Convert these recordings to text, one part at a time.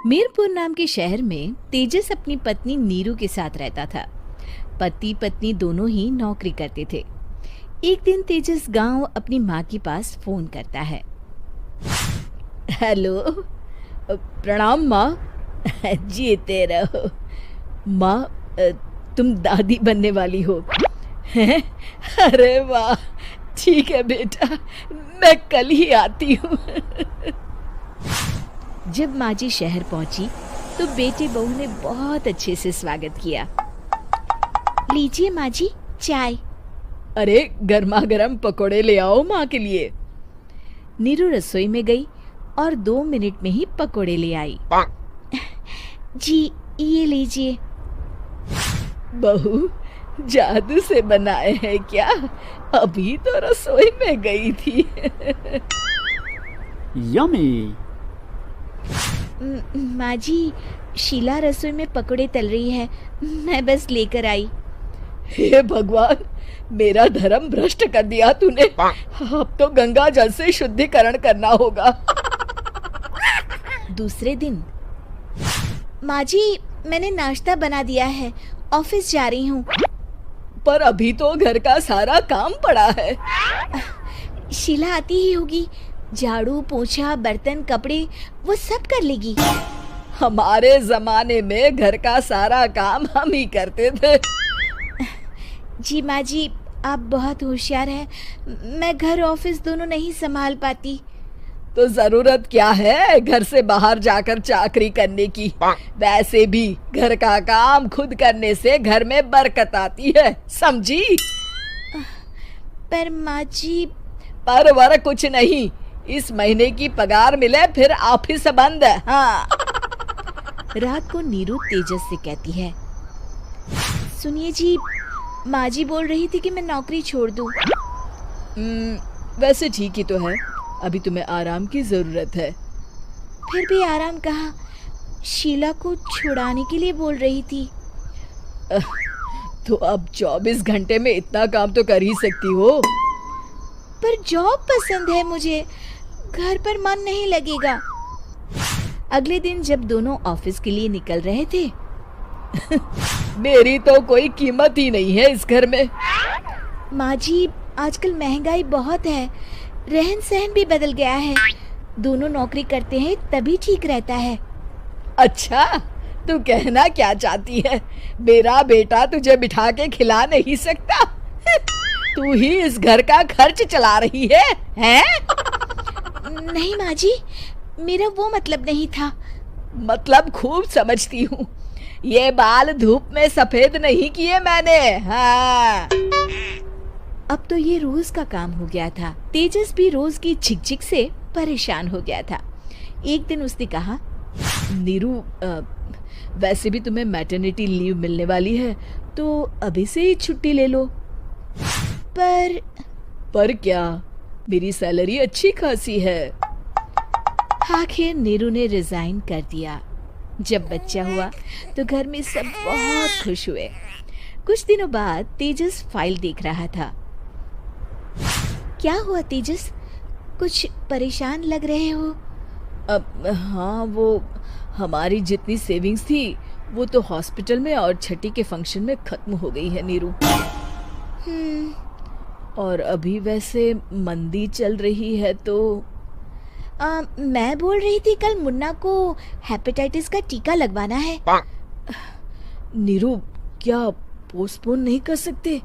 मीरपुर नाम के शहर में तेजस अपनी पत्नी नीरू के साथ रहता था। पति पत्नी दोनों ही नौकरी करते थे। एक दिन तेजस गांव अपनी माँ के पास फोन करता है। हेलो, प्रणाम माँ। जीते रहो माँ, तुम दादी बनने वाली हो हैं? अरे वाह, ठीक है बेटा, मैं कल ही आती हूँ। जब माँ जी शहर पहुंची तो बेटे बहू ने बहुत अच्छे से स्वागत किया। लीजिए माँ जी, चाय। अरे गर्मा गर्म पकोड़े ले आओ माँ के लिए। नीरू रसोई में गई और 2 मिनट में ही पकोड़े ले आई। जी ये लीजिए। बहू, जादू से बनाए हैं क्या? अभी तो रसोई में गई थी। यम्मी। माँ जी, शीला रसोई में पकोड़े तल रही है, मैं बस लेकर आई। हे भगवान, मेरा धर्म भ्रष्ट कर दिया तूने। अब तो गंगा जल से शुद्धिकरण करना होगा। दूसरे दिन, माँ जी मैंने नाश्ता बना दिया है, ऑफिस जा रही हूँ। पर अभी तो घर का सारा काम पड़ा है। शीला आती ही होगी, झाड़ू पोछा बर्तन कपड़े वो सब कर लेगी। हमारे जमाने में घर का सारा काम हम ही करते थे। जी माँ जी, आप बहुत होशियार हैं, मैं घर ऑफिस दोनों नहीं संभाल पाती। तो जरूरत क्या है घर से बाहर जाकर चाकरी करने की? वैसे भी घर का काम खुद करने से घर में बरकत आती है, समझी? पर माँ जी। पर वर कुछ नहीं, इस महीने की पगार मिले फिर ऑफिस बंद। हाँ। रात को नीरू तेजस से कहती है, सुनिए जी, माँ जी बोल रही थी कि मैं नौकरी छोड़ दूं। वैसे ठीक ही तो है, अभी तुम्हें आराम की जरूरत है। फिर भी आराम कहाँ, शीला को छुड़ाने के लिए बोल रही थी। तो अब 24 घंटे में इतना काम तो कर ही सकती हो। पर जॉब पसंद है मुझे, घर पर मन नहीं लगेगा। अगले दिन जब दोनों ऑफिस के लिए निकल रहे थे, मेरी तो कोई कीमत ही नहीं है इस घर में। माँ जी, आजकल महंगाई बहुत है, रहन सहन भी बदल गया है, दोनों नौकरी करते हैं तभी ठीक रहता है। अच्छा, तू कहना क्या चाहती है? मेरा बेटा तुझे बिठा के खिला नहीं सकता? तू ही इस घर का खर्च चला रही है, हैं? नहीं माँ जी, मेरा वो मतलब नहीं था। मतलब खूब समझती हूँ, ये बाल धूप में सफेद नहीं किए मैंने। हाँ। अब तो ये रोज का काम हो गया था। तेजस भी रोज की झिकझिक से परेशान हो गया था। एक दिन उसने कहा, नीरू, वैसे भी तुम्हें मैटरनिटी लीव मिलने वाली है, तो अभी से ही छुट्टी ले लो। पर क्या, मेरी सैलरी अच्छी खासी है। आखिर नीरू ने रिजाइन कर दिया। जब बच्चा हुआ तो घर में सब बहुत खुश हुए। कुछ दिनों बाद तेजस फाइल देख रहा था। क्या हुआ तेजस, कुछ परेशान लग रहे हो? हाँ, वो हमारी जितनी सेविंग्स थी वो तो हॉस्पिटल में और छठी के फंक्शन में खत्म हो गई है नीरू। और अभी वैसे मंदी चल रही है तो मैं बोल रही थी कल मुन्ना को हेपेटाइटिस का टीका लगवाना है। नीरू, क्या पोस्टपोन नहीं कर सकते?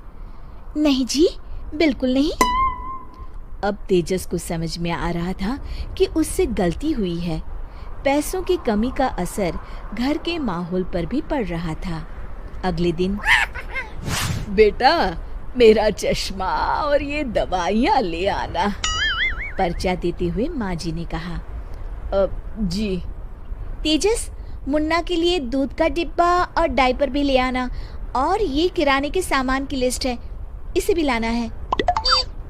नहीं जी, बिल्कुल नहीं। अब तेजस को समझ में आ रहा था कि उससे गलती हुई है। पैसों की कमी का असर घर के माहौल पर भी पड़ रहा था। अगले दिन, बेटा मेरा चश्मा और ये दवाइयाँ ले आना, पर्चा देते हुए माँ जी ने कहा। जी। तेजस, मुन्ना के लिए दूध का डिब्बा और डायपर भी ले आना, और ये किराने के सामान की लिस्ट है, इसे भी लाना है।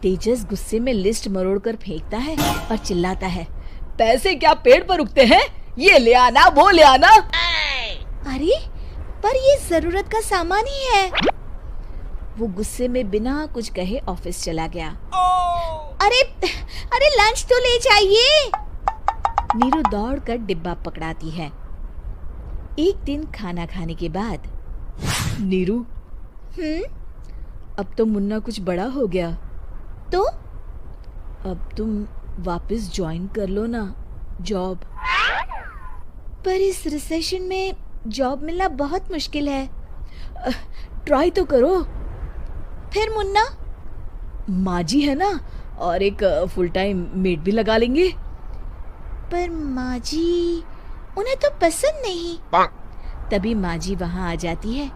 तेजस गुस्से में लिस्ट मरोड़कर फेंकता है और चिल्लाता है, पैसे क्या पेड़ पर उगते हैं? ये ले आना, वो ले आना। अरे पर ये जरूरत का सामान ही है। वो गुस्से में बिना कुछ कहे ऑफिस चला गया। अरे लंच तो ले जाइए। नीरू दौड़कर डिब्बा पकड़ाती है एक दिन खाना खाने के बाद, नीरू, अब तो मुन्ना कुछ बड़ा हो गया, तो अब तुम वापस ज्वाइन कर लो ना जॉब। पर इस रिसेशन में जॉब मिलना बहुत मुश्किल है। ट्राई तो करो। फिर मुन्ना? माँ जी है ना, और एक फुल टाइम मेड भी लगा लेंगे। पर माँ जी, उन्हें तो पसंद नहीं। तभी माँ जी वहाँ आ जाती है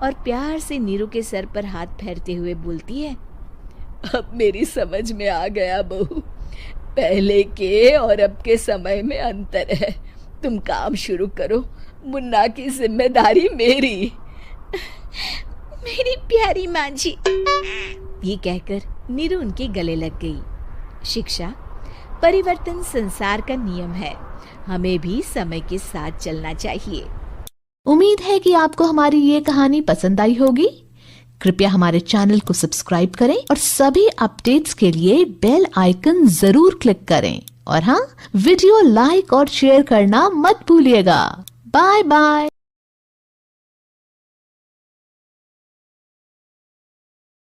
और प्यार से नीरू के सर पर हाथ फेरते हुए बोलती है, अब मेरी समझ में आ गया बहू, पहले के और अब के समय में अंतर है। तुम काम शुरू करो, मुन्ना की जिम्मेदारी मेरी। मेरी प्यारी माँ जी। ये कहकर नीरू उनके गले लग गई। शिक्षा, परिवर्तन संसार का नियम है, हमें भी समय के साथ चलना चाहिए। उम्मीद है कि आपको हमारी ये कहानी पसंद आई होगी। कृपया हमारे चैनल को सब्सक्राइब करें और सभी अपडेट्स के लिए बेल आइकन जरूर क्लिक करें। और हाँ, वीडियो लाइक और शेयर करना मत भूलिएगा। Bye bye.